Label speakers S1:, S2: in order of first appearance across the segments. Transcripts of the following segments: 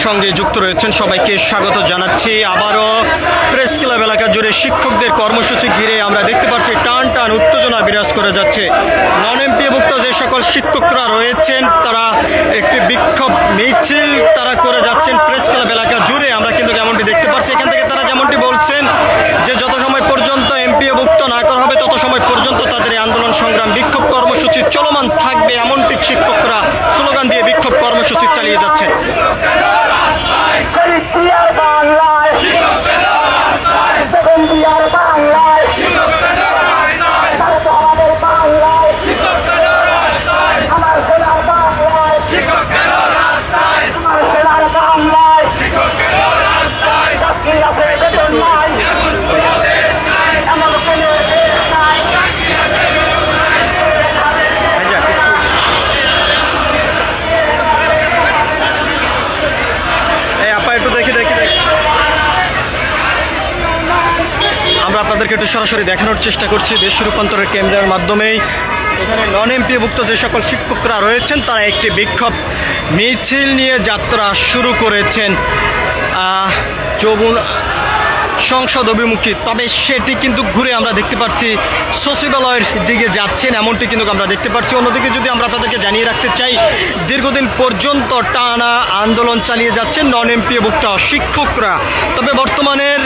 S1: সঙ্গে যুক্ত রয়েছেন সবাইকে স্বাগত জানাচ্ছি। আবারও প্রেস ক্লাব এলাকা জুড়ে শিক্ষকদের কর্মসূচি ঘিরে আমরা দেখতে পাচ্ছি টান টান উত্তেজনা বিরাজ করে যাচ্ছে। নন এমপিভুক্ত যে সকল শিক্ষকরা রয়েছেন তারা একটি বিক্ষোভ মিছিল তারা করে যাচ্ছেন প্রেস ক্লাব এলাকা জুড়ে। আমরা কিন্তু যেমনটি দেখতে পাচ্ছি এখান থেকে তারা যেমনটি বলছেন যে যত সময় পর্যন্ত এমপিভুক্ত না করা হবে তত সময় পর্যন্ত তাদের এই আন্দোলন সংগ্রাম বিক্ষোভ কর্মসূচি চলমান থাকবে, এমনটি শিক্ষকরা স্লোগান দিয়ে বিক্ষোভ কর্মসূচি চালিয়ে যাচ্ছেন। আমরা আপনাদেরকে একটু সরাসরি দেখানোর চেষ্টা করছি দেশ রূপান্তরের কেন্দ্রের মাধ্যমেই। এখানে নন এমপিভুক্ত যে সকল শিক্ষকরা রয়েছেন তারা একটি বিক্ষোভ মিছিল নিয়ে যাত্রা শুরু করেছেন যৌবন সংসদ অভিমুখী। তবে সেটি কিন্তু ঘুরে আমরা দেখতে পাচ্ছি সচিবালয়ের দিকে যাচ্ছেন, এমনটি কিন্তু আমরা দেখতে পাচ্ছি। অন্যদিকে যদি আমরা আপনাদেরকে জানিয়ে রাখতে চাই, দীর্ঘদিন পর্যন্ত টানা আন্দোলন চালিয়ে যাচ্ছেন নন এমপিভুক্ত শিক্ষকরা। তবে বর্তমানের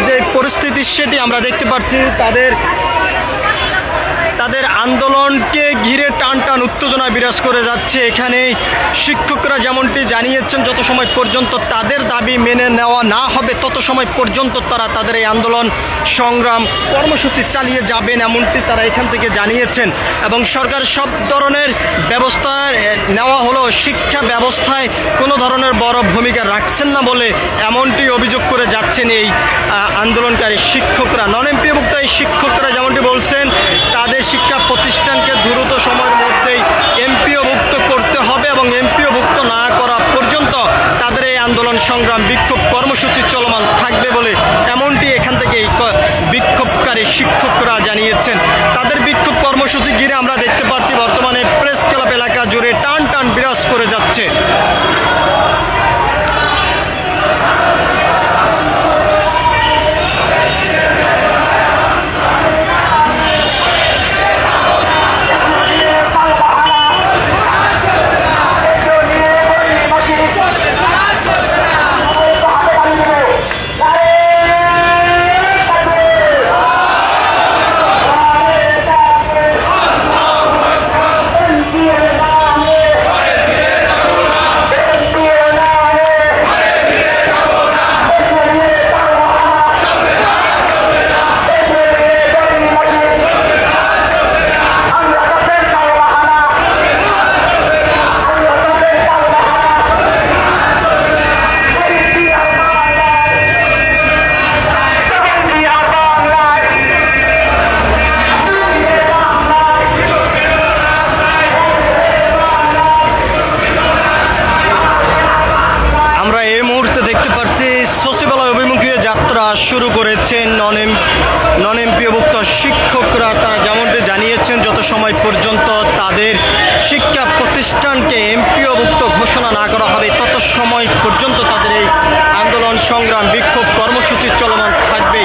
S1: যে পরিস্থিতি সেটি আমরা দেখতে পাচ্ছি তাদের আন্দোলনকে ঘিরে টান টান উত্তেজনা বিরাজ করে যাচ্ছে। এখানে শিক্ষকরা যেমনটি জানিয়েছেন যত সময় পর্যন্ত তাদের দাবি মেনে নেওয়া না হবে তত সময় পর্যন্ত তারা তাদের এই আন্দোলন সংগ্রাম কর্মসূচি চালিয়ে যাবেন, এমনটি তারা এখান থেকে জানিয়েছেন। এবং সরকার সব ধরনের ব্যবস্থা নেওয়া হলো শিক্ষা ব্যবস্থায় কোনো ধরনের বড় ভূমিকা রাখছেন না বলে এমনটি অভিযোগ করে যাচ্ছেন এই আন্দোলনকারী শিক্ষকরা। নন এমপিভুক্ত এই শিক্ষকরা যেমনটি বলছেন তাদের শিক্ষা প্রতিষ্ঠানকে দ্রুত সময়ের মধ্যেই এমপিওভুক্ত করতে হবে এবং এমপিওভুক্ত না করা পর্যন্ত তাদের এই আন্দোলন সংগ্রাম বিক্ষোভ কর্মসূচি চলমান থাকবে বলে এমনটি এখান থেকে বিক্ষোভকারী শিক্ষকরা জানিয়েছেন। তাদের বিক্ষোভ কর্মসূচি ঘিরে আমরা দেখতে পাচ্ছি বর্তমানে প্রেস ক্লাব এলাকা জুড়ে টান টান বিরাজ করে যাচ্ছে। দেখতে পাচ্ছি সচিবালয় অভিমুখী যাত্রা শুরু করেছেন নন এমপিভুক্ত শিক্ষকরা। তারা যেমনটি জানিয়েছেন যত সময় পর্যন্ত তাদের শিক্ষা প্রতিষ্ঠানকে এমপিওভুক্ত ঘোষণা না করা হবে তত সময় পর্যন্ত তাদের এই আন্দোলন সংগ্রাম বিক্ষোভ কর্মসূচি চলমান থাকবে।